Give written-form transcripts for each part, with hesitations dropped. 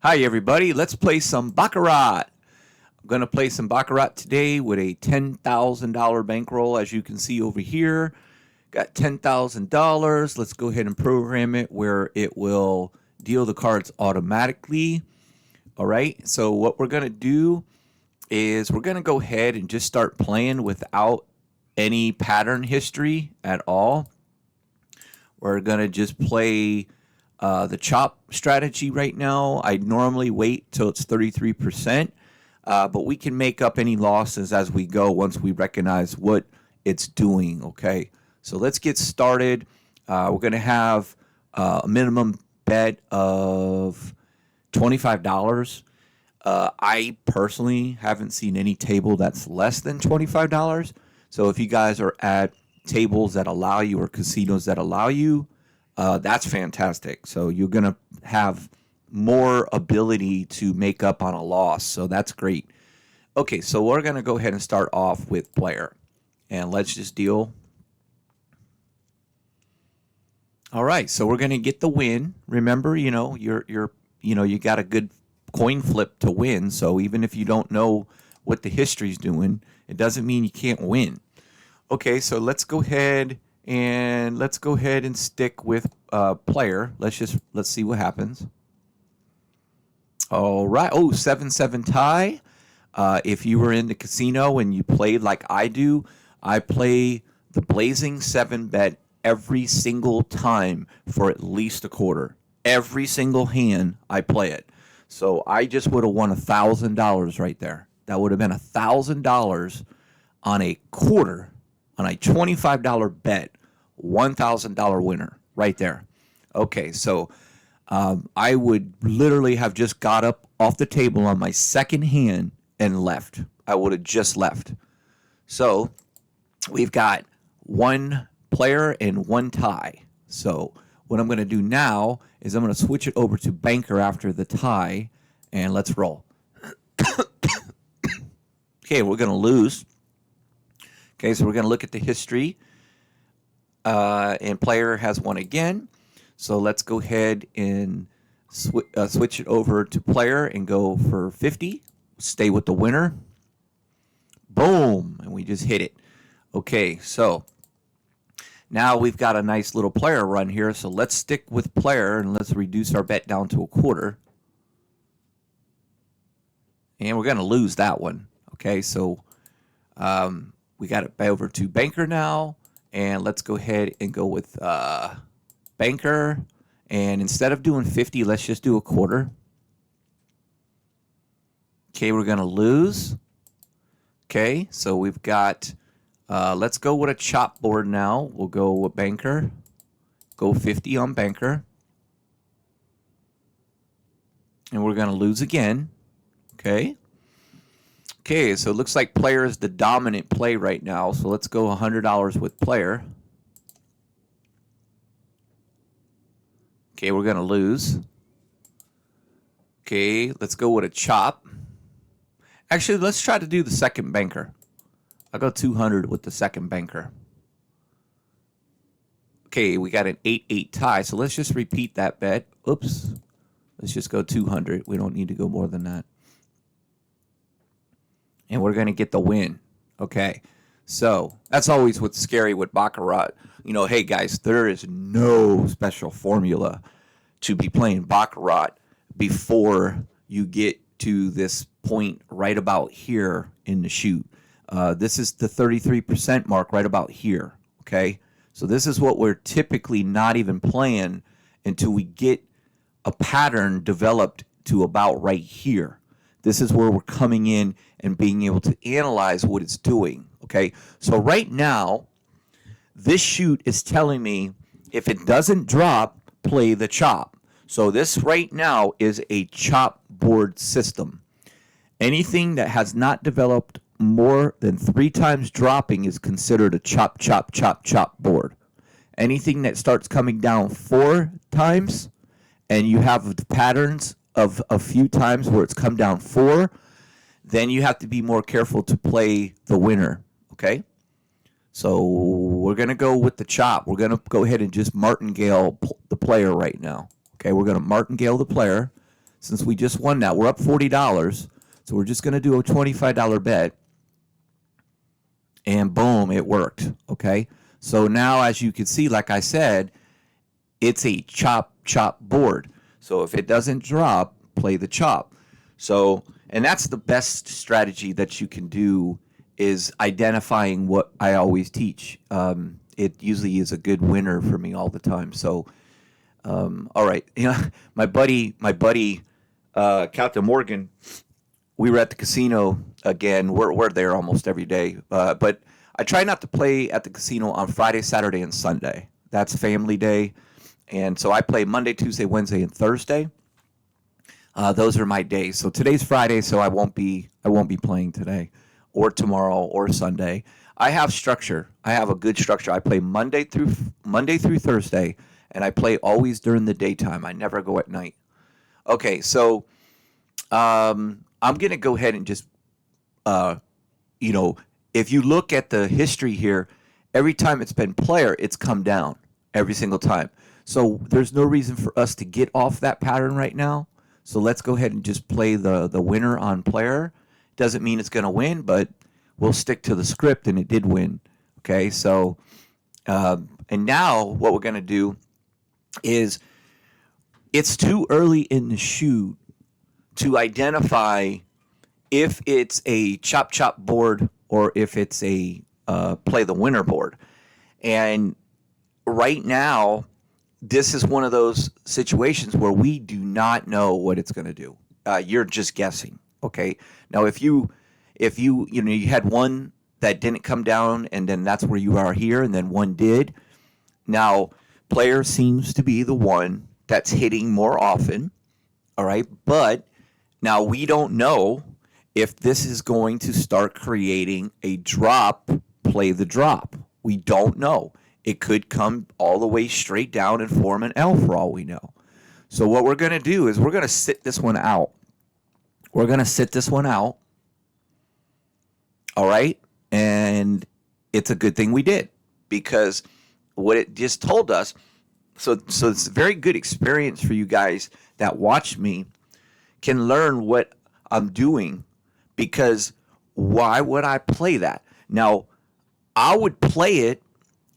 Hi, everybody. Let's play some Baccarat. I'm going to play some Baccarat today with a $10,000 bankroll, as you can see over here. Got $10,000. Let's go ahead and program it where it will deal the cards automatically. All right. So what we're going to do is we're going to go ahead and just start playing without any pattern history at all. We're going to just play the chop strategy right now. I normally wait till it's 33%, but we can make up any losses as we go once we recognize what it's doing, okay? So let's get started. We're going to have a minimum bet of $25. I personally haven't seen any table that's less than $25. So if you guys are at tables that allow you or casinos that allow you, that's fantastic. So you're going to have more ability to make up on a loss. So that's great. Okay, so we're going to go ahead and start off with player. And let's just deal. All right, so we're going to get the win. Remember, you got a good coin flip to win. So even if you don't know what the history's doing, it doesn't mean you can't win. Okay, so let's go ahead and stick with player. Let's see what happens. All right. Oh, 7-7 tie. If you were in the casino and you played like I do, I play the blazing 7 bet every single time for at least a quarter. Every single hand I play it. So I just would have won $1,000 right there. That would have been $1,000 on a quarter, on a $25 bet, $1,000 winner right there. Okay, so I would literally have just got up off the table on my second hand and left. I would have just left. So we've got one player and one tie. So what I'm going to do now is I'm going to switch it over to banker after the tie, and let's roll. Okay, we're going to lose. Okay, so we're going to look at the history. And player has won again. So let's go ahead and switch it over to player and go for 50. Stay with the winner. Boom. And we just hit it. Okay, so now we've got a nice little player run here. So let's stick with player and let's reduce our bet down to a quarter. And we're going to lose that one. Okay, so we got it over to banker now. And let's go ahead and go with banker. And instead of doing 50, let's just do a quarter. Okay, we're going to lose. Okay, so we've got, let's go with a chop board now. We'll go with banker. Go 50 on banker. And we're going to lose again. Okay. Okay, so it looks like player is the dominant play right now. So let's go $100 with player. Okay, we're going to lose. Okay, let's go with a chop. Actually, let's try to do the second banker. I'll go 200 with the second banker. Okay, we got an 8-8 tie. So let's just repeat that bet. Oops. Let's just go 200. We don't need to go more than that. And we're going to get the win. Okay. So that's always what's scary with Baccarat. Hey, guys, there is no special formula to be playing Baccarat before you get to this point right about here in the shoot. This is the 33% mark right about here. Okay. So this is what we're typically not even playing until we get a pattern developed to about right here. This is where we're coming in and being able to analyze what it's doing, okay? So right now, this shoot is telling me if it doesn't drop, play the chop. So this right now is a chop board system. Anything that has not developed more than 3 times dropping is considered a chop, chop, chop, chop board. Anything that starts coming down 4 times and you have patterns of a few times where it's come down 4, then you have to be more careful to play the winner, okay? So we're going to go with the chop. We're going to go ahead and just martingale the player right now. Okay, we're going to martingale the player. since we just won that, we're up $40. So we're just going to do a $25 bet. And boom, it worked. Okay. So now, as you can see, like I said, it's a chop board. So if it doesn't drop, play the chop. So, and that's the best strategy that you can do, is identifying what I always teach. It usually is a good winner for me all the time. So, all right, my buddy, Captain Morgan, we were at the casino again. We're there almost every day, but I try not to play at the casino on Friday, Saturday, and Sunday. That's family day, and so I play Monday, Tuesday, Wednesday, and Thursday. Those are my days. So today's Friday, so I won't be playing today, or tomorrow, or Sunday. I have structure. I have a good structure. I play Monday through Thursday, and I play always during the daytime. I never go at night. Okay, so I'm gonna go ahead and just if you look at the history here, every time it's been player, it's come down every single time. So there's no reason for us to get off that pattern right now. So let's go ahead and just play the winner on player. Doesn't mean it's going to win, but we'll stick to the script, and it did win. Okay, so and now what we're going to do is, it's too early in the shoot to identify if it's a chop board or if it's a play the winner board. And right now, this is one of those situations where we do not know what it's going to do. You're just guessing. Okay. Now, if you had one that didn't come down, and then that's where you are here, and then one did. Now, player seems to be the one that's hitting more often. All right. But now we don't know if this is going to start creating a drop, play the drop. We don't know. It could come all the way straight down and form an L for all we know. So what we're going to do is we're going to sit this one out. We're going to sit this one out. All right? And it's a good thing we did, because what it just told us, so it's a very good experience for you guys that watch me, can learn what I'm doing, because why would I play that? Now, I would play it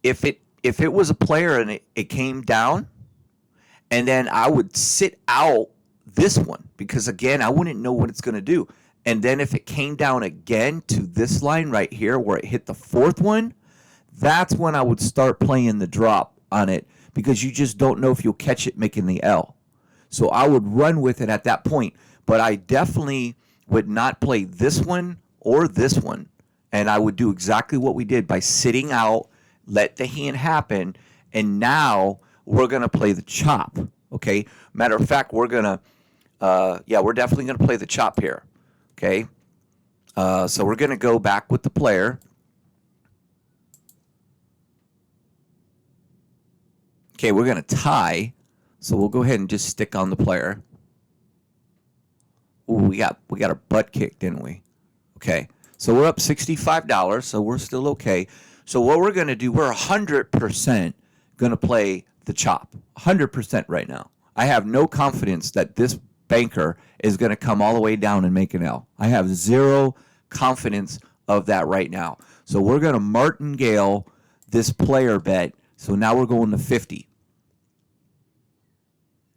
if it was a player and it came down, and then I would sit out this one, because again, I wouldn't know what it's going to do. And then if it came down again to this line right here where it hit the fourth one, that's when I would start playing the drop on it, because you just don't know if you'll catch it making the L. So I would run with it at that point, but I definitely would not play this one or this one. And I would do exactly what we did by sitting out, let the hand happen, and now we're going to play the chop, okay? Matter of fact, we're definitely going to play the chop here, okay? So we're going to go back with the player. Okay, we're going to tie, so we'll go ahead and just stick on the player. Ooh, we got our butt kicked, didn't we? Okay, so we're up $65, so we're still okay. So what we're going to do, we're 100% going to play the chop. 100% right now. I have no confidence that this banker is going to come all the way down and make an L. I have zero confidence of that right now. So we're going to martingale this player bet. So now we're going to 50.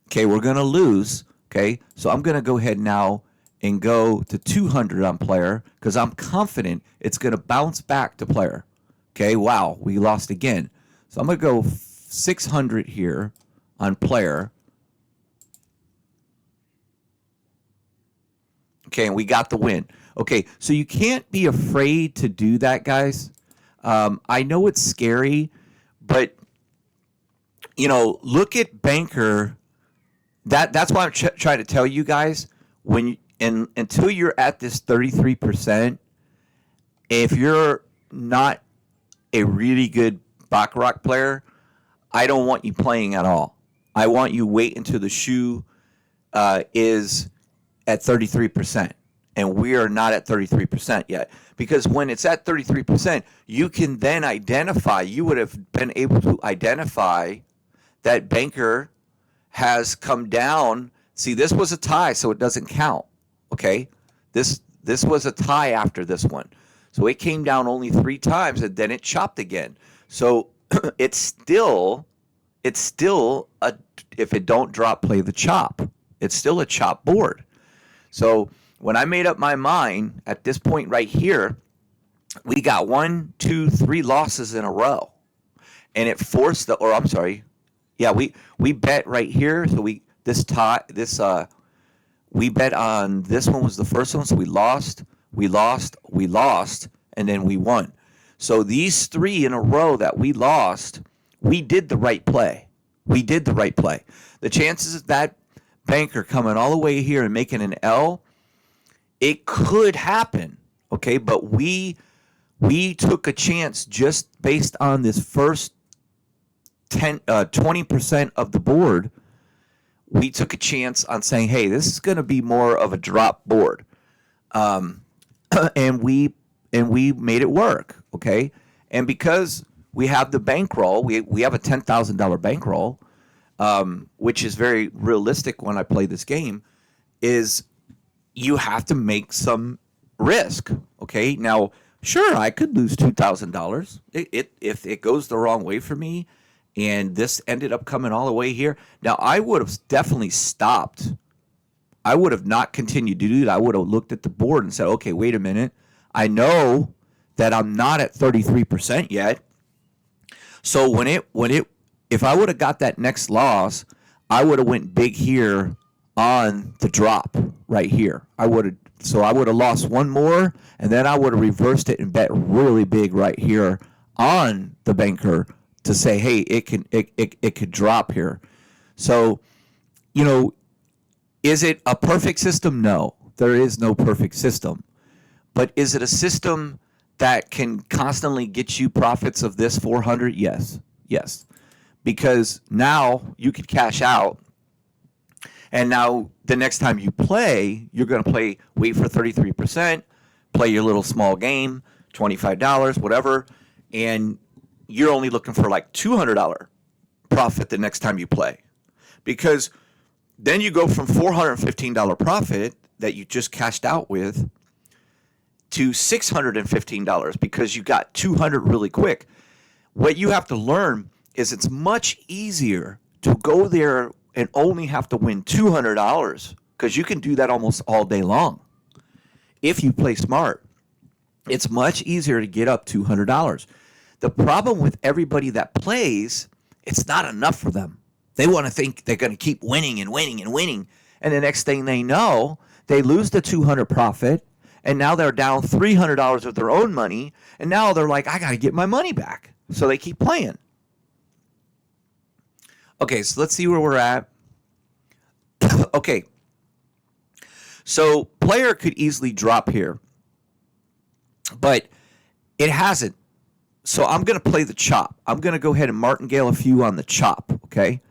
Okay, we're going to lose. Okay, so I'm going to go ahead now and go to 200 on player, because I'm confident it's going to bounce back to player. Okay, wow, we lost again. So I'm going to go 600 here on player. Okay, and we got the win. Okay, so you can't be afraid to do that, guys. I know it's scary, but, look at banker. That's why I'm trying to tell you guys, until you're at this 33%, if you're not a really good Baccarat player, I don't want you playing at all. I want you wait until the shoe is at 33%. And we are not at 33% yet. Because when it's at 33%, you can then identify, you would have been able to identify that banker has come down See, this was a tie, so it doesn't count. Okay, this was a tie after this one, so it came down only 3 times, and then it chopped again. So it's still a, if it don't drop, play the chop. It's still a chop board. So when I made up my mind at this point right here, we got 1, 2, 3 losses in a row, and it forced the. Or I'm sorry, yeah, we bet right here. So we bet on this one was the first one. So we lost, and then we won. So these 3 in a row that we lost, we did the right play. We did the right play. The chances of that banker coming all the way here and making an L, it could happen, okay? But we took a chance just based on this first 20% of the board. We took a chance on saying, hey, this is going to be more of a drop board. And we made it work, okay? And because we have the bankroll, we have a $10,000 bankroll, which is very realistic when I play this game, is you have to make some risk, okay? Now, sure, I could lose $2,000 if it goes the wrong way for me, and this ended up coming all the way here. Now, I would have definitely stopped. I would have not continued to do that. I would have looked at the board and said, okay, wait a minute. I know that I'm not at 33% yet. So if I would have got that next loss, I would have went big here on the drop right here. I would have lost one more, and then I would have reversed it and bet really big right here on the banker to say, hey, it could drop here. So, is it a perfect system? No, there is no perfect system. But is it a system that can constantly get you profits of this 400? Yes. Because now you could cash out, and now the next time you play, you're going to wait for 33%, play your little small game, $25, whatever, and you're only looking for like $200 profit the next time you play. Because then you go from $415 profit that you just cashed out with to $615 because you got 200 really quick. What you have to learn is it's much easier to go there and only have to win $200 because you can do that almost all day long. If you play smart, it's much easier to get up $200. The problem with everybody that plays, it's not enough for them. They want to think they're going to keep winning and winning and winning. And the next thing they know, they lose the 200 profit, and now they're down $300 of their own money, and now they're like, I got to get my money back. So they keep playing. Okay, so let's see where we're at. Okay. So player could easily drop here, but it hasn't. So I'm going to play the chop. I'm going to go ahead and martingale a few on the chop, okay?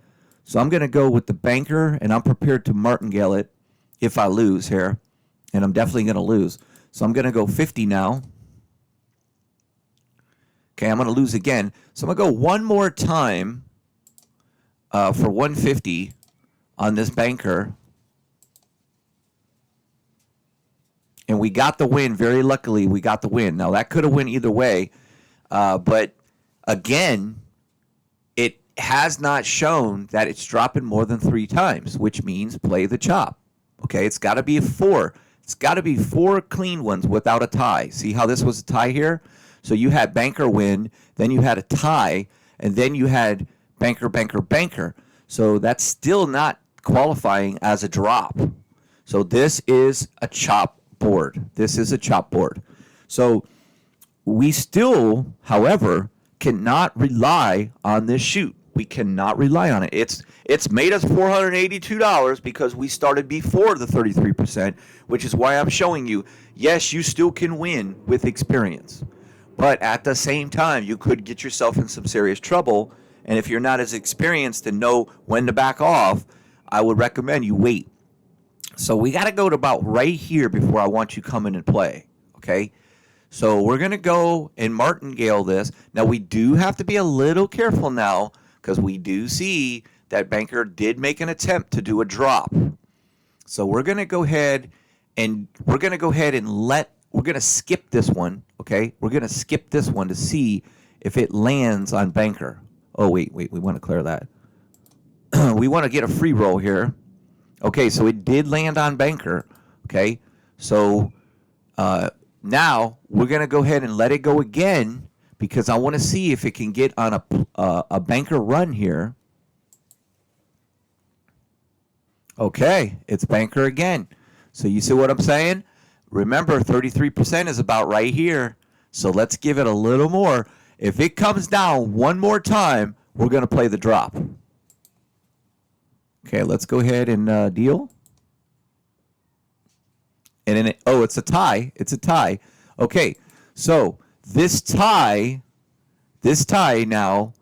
So I'm going to go with the banker, and I'm prepared to martingale it if I lose here, and I'm definitely going to lose. So I'm going to go 50 now. Okay, I'm going to lose again. So I'm going to go one more time for 150 on this banker. And we got the win. Very luckily, we got the win. Now, that could have went either way. But, again, it has not shown that it's dropping more than 3 times, which means play the chop. Okay, it's got to be a 4. It's got to be 4 clean ones without a tie. See how this was a tie here? So you had banker win, then you had a tie, and then you had banker, banker, banker. So that's still not qualifying as a drop. So this is a chop board. This is a chop board. So we still, however, cannot rely on this shoot. We cannot rely on it. It's made us $482 because we started before the 33%, which is why I'm showing you, yes, you still can win with experience. But at the same time, you could get yourself in some serious trouble. And if you're not as experienced and know when to back off, I would recommend you wait. So we got to go to about right here before I want you come in and play, okay? So we're going to go and martingale this. Now, we do have to be a little careful now because we do see that banker did make an attempt to do a drop. So we're going to go ahead and we're going to skip this one, okay? We're going to skip this one to see if it lands on banker. Oh, wait, we want to clear that. We want to get a free roll here. Okay, so it did land on banker, okay? So now we're going to go ahead and let it go again because I want to see if it can get on a banker run here. Okay, it's banker again. So you see what I'm saying? Remember, 33% is about right here. So let's give it a little more. If it comes down one more time, we're going to play the drop. Okay, let's go ahead and deal. And then it's a tie. It's a tie. Okay, so this tie now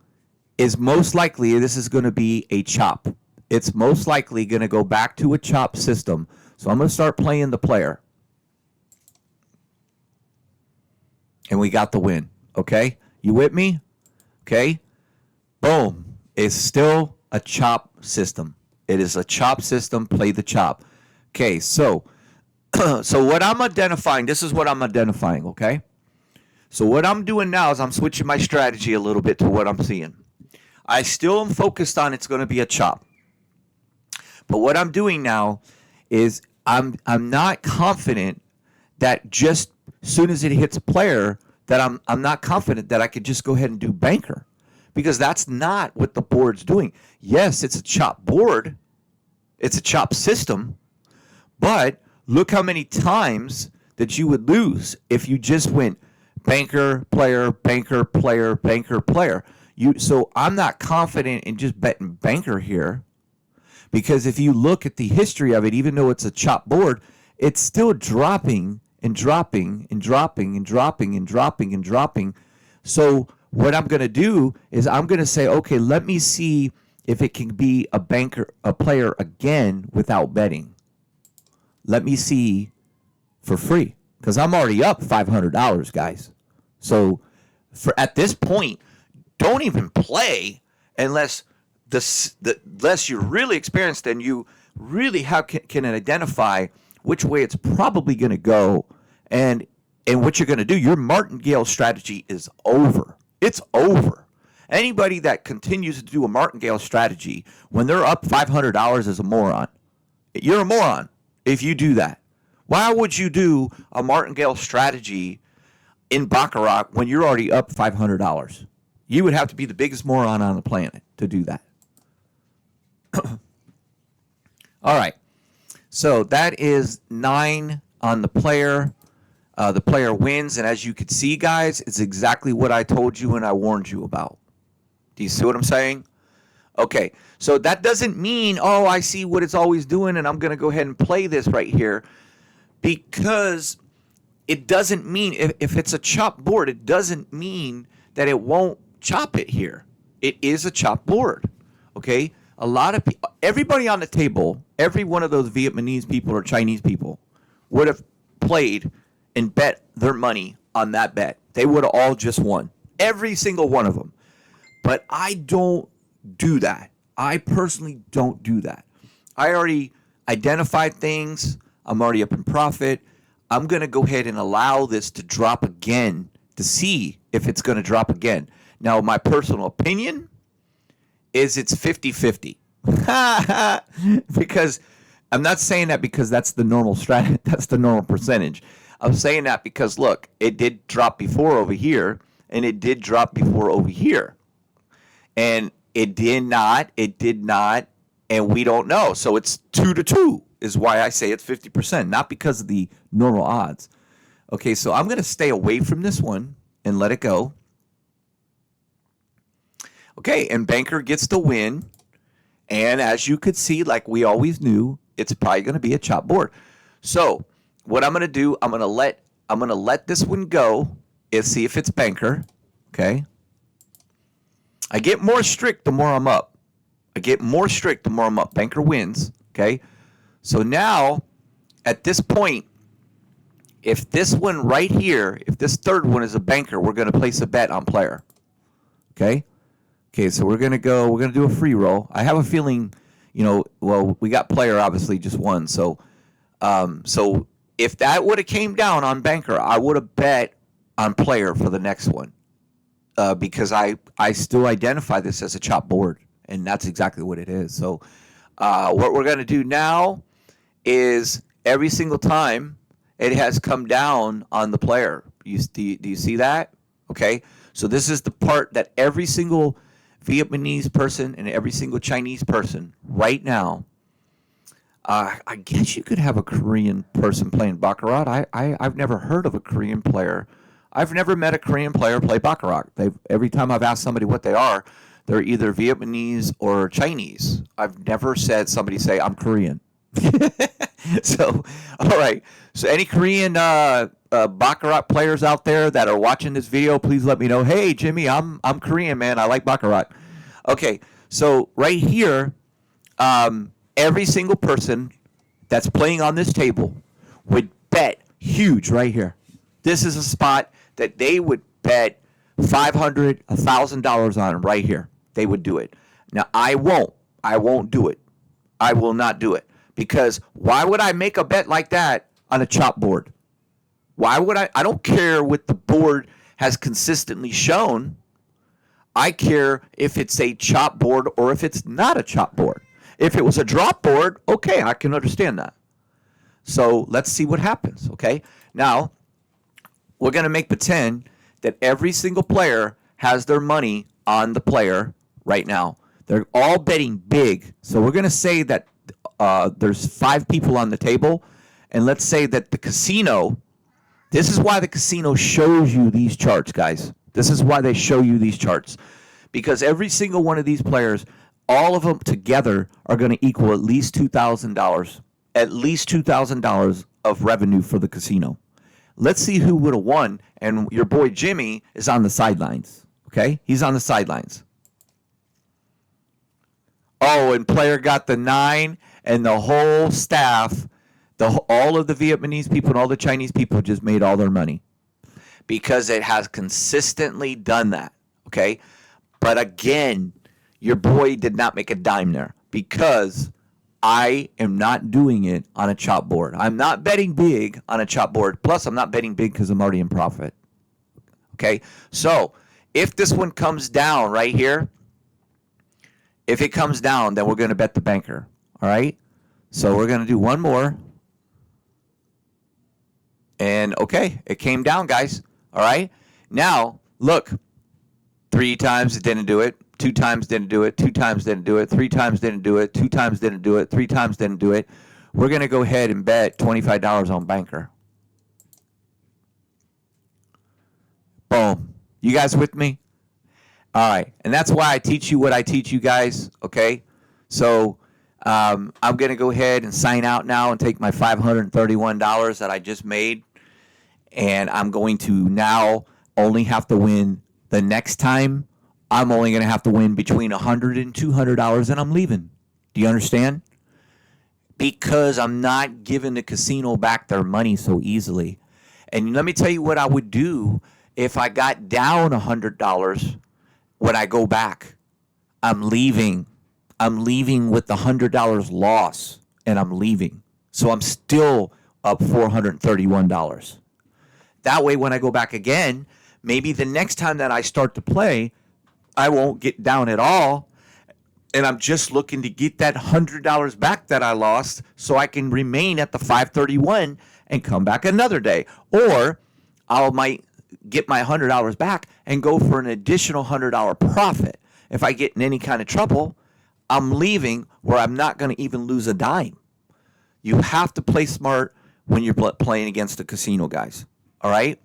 is most likely, this is going to be a chop. It's most likely going to go back to a chop system. So I'm going to start playing the player. And we got the win. Okay? You with me? Okay? Boom. It's still a chop system. It is a chop system. Play the chop. Okay, so what I'm identifying, this is what I'm identifying, okay? So what I'm doing now is I'm switching my strategy a little bit to what I'm seeing. I still am focused on it's going to be a chop. But what I'm doing now is I'm not confident that just as soon as it hits a player that I'm not confident that I could just go ahead and do banker, because that's not what the board's doing. Yes, it's a chop board. It's a chop system. But look how many times that you would lose if you just went banker, player, banker, player, banker, player. So I'm not confident in just betting banker here. Because if you look at the history of it, even though it's a chop board, it's still dropping and dropping and dropping and dropping and dropping and dropping. So what I'm going to do is I'm going to say, okay, let me see if it can be a player again without betting. Let me see for free because I'm already up $500, guys. So at this point, don't even play unless unless you're really experienced and you really can identify which way it's probably going to go and what you're going to do. Your martingale strategy is over. It's over. Anybody that continues to do a martingale strategy when they're up $500 is a moron. You're a moron if you do that. Why would you do a martingale strategy in Baccarat when you're already up $500? You would have to be the biggest moron on the planet to do that. All right. So that is 9 on the player. The player wins. And as you can see, guys, it's exactly what I told you and I warned you about. Do you see what I'm saying? Okay. So that doesn't mean, oh, I see what it's always doing and I'm going to go ahead and play this right here. Because it doesn't mean, if it's a chop board, it doesn't mean that it won't chop it here. It is a chop board. Okay? A lot of people, everybody on the table, every one of those Vietnamese people or Chinese people would have played and bet their money on that bet. They would have all just won. Every single one of them. But I don't do that. I personally don't do that. I already identified things. I'm already up in profit. I'm going to go ahead and allow this to drop again to see if it's going to drop again. Now, my personal opinion is it's 50-50. Because I'm not saying that because that's the normal that's the normal percentage. I'm saying that because look, it did drop before over here and it did drop before over here. And it did not, and we don't know. So it's 2-2 is why I say it's 50%, not because of the normal odds. Okay, so I'm going to stay away from this one and let it go. Okay, and banker gets the win. And as you could see, like we always knew, it's probably going to be a chop board. So what I'm going to do, I'm going to let this one go and see if it's banker. Okay. I get more strict the more I'm up. Banker wins. Okay. So now at this point, if this one right here, if this third one is a banker, we're going to place a bet on player. Okay. Okay, so we're going to do a free roll. I have a feeling, well, we got player obviously just one. So if that would have came down on banker, I would have bet on player for the next one, because I still identify this as a chop board, and that's exactly what it is. So what we're going to do now is every single time it has come down on the player. Do you see that? Okay. So this is the part that every single Vietnamese person and every single Chinese person right now. I guess you could have a Korean person playing Baccarat. I've never heard of a Korean player. I've never met a Korean player play Baccarat. Every time I've asked somebody what they are, they're either Vietnamese or Chinese. I've never said somebody say, I'm Korean. So, all right. So any Korean Baccarat players out there that are watching this video, please let me know. Hey, Jimmy, I'm Korean, man. I like Baccarat. Okay, so right here, every single person that's playing on this table would bet huge right here. This is a spot that they would bet $500, $1,000 on right here. They would do it. Now, I won't. I won't do it. I will not do it. Because why would I make a bet like that on a chop board? Why would I? I don't care what the board has consistently shown. I care if it's a chop board or if it's not a chop board. If it was a drop board, okay, I can understand that. So let's see what happens, okay? Now, we're going to make pretend that every single player has their money on the player right now. They're all betting big. So we're going to say that there's 5 people on the table, and let's say that the casino, this is why the casino shows you these charts, guys. This is why they show you these charts. Because every single one of these players, all of them together are going to equal at least $2,000. At least $2,000 of revenue for the casino. Let's see who would have won, and your boy Jimmy is on the sidelines. Okay? He's on the sidelines. Oh, and player got the 9, and the whole staff, all of the Vietnamese people and all the Chinese people just made all their money. Because it has consistently done that. Okay? But again, your boy did not make a dime there because I am not doing it on a chop board. I'm not betting big on a chop board. Plus, I'm not betting big because I'm already in profit. Okay? So, if this one comes down right here, if it comes down, then we're going to bet the banker. All right? So, we're going to do one more. And, okay, it came down, guys. All right? Now, look. 3 times it didn't do it. 2 times didn't do it. 2 times didn't do it. 3 times didn't do it. 2 times didn't do it. 3 times didn't do it. We're going to go ahead and bet $25 on banker. Boom. You guys with me? All right. And that's why I teach you what I teach you guys. Okay? So I'm going to go ahead and sign out now and take my $531 that I just made. And I'm going to now only have to win the next time. I'm only going to have to win between $100 and $200, and I'm leaving. Do you understand? Because I'm not giving the casino back their money so easily. And let me tell you what I would do if I got down $100 when I go back. I'm leaving. I'm leaving with the $100 loss, and I'm leaving. So I'm still up $431. That way, when I go back again, maybe the next time that I start to play, I won't get down at all, and I'm just looking to get that $100 back that I lost so I can remain at the 531 and come back another day. Or I might get my $100 back and go for an additional $100 profit. If I get in any kind of trouble, I'm leaving where I'm not going to even lose a dime. You have to play smart when you're playing against a casino, guys. All right?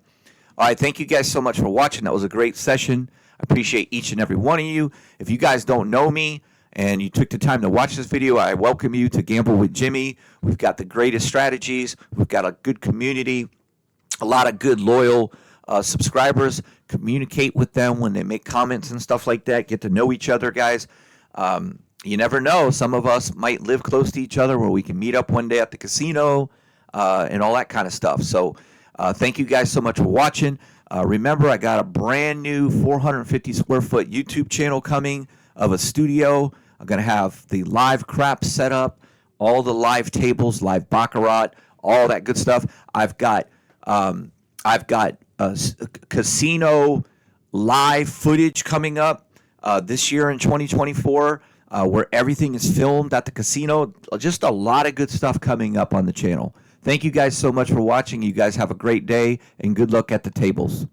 All right, thank you guys so much for watching. That was a great session. I appreciate each and every one of you. If you guys don't know me and you took the time to watch this video, I welcome you to Gamble with Jimmy. We've got the greatest strategies. We've got a good community, a lot of good, loyal subscribers. Communicate with them when they make comments and stuff like that. Get to know each other, guys. You never know. Some of us might live close to each other where we can meet up one day at the casino and all that kind of stuff. So thank you guys so much for watching. Remember, I got a brand new 450 square foot YouTube channel coming of a studio. I'm going to have the live crap set up, all the live tables, live baccarat, all that good stuff. I've got casino live footage coming up this year in 2024, where everything is filmed at the casino. Just a lot of good stuff coming up on the channel. Thank you guys so much for watching. You guys have a great day, and good luck at the tables.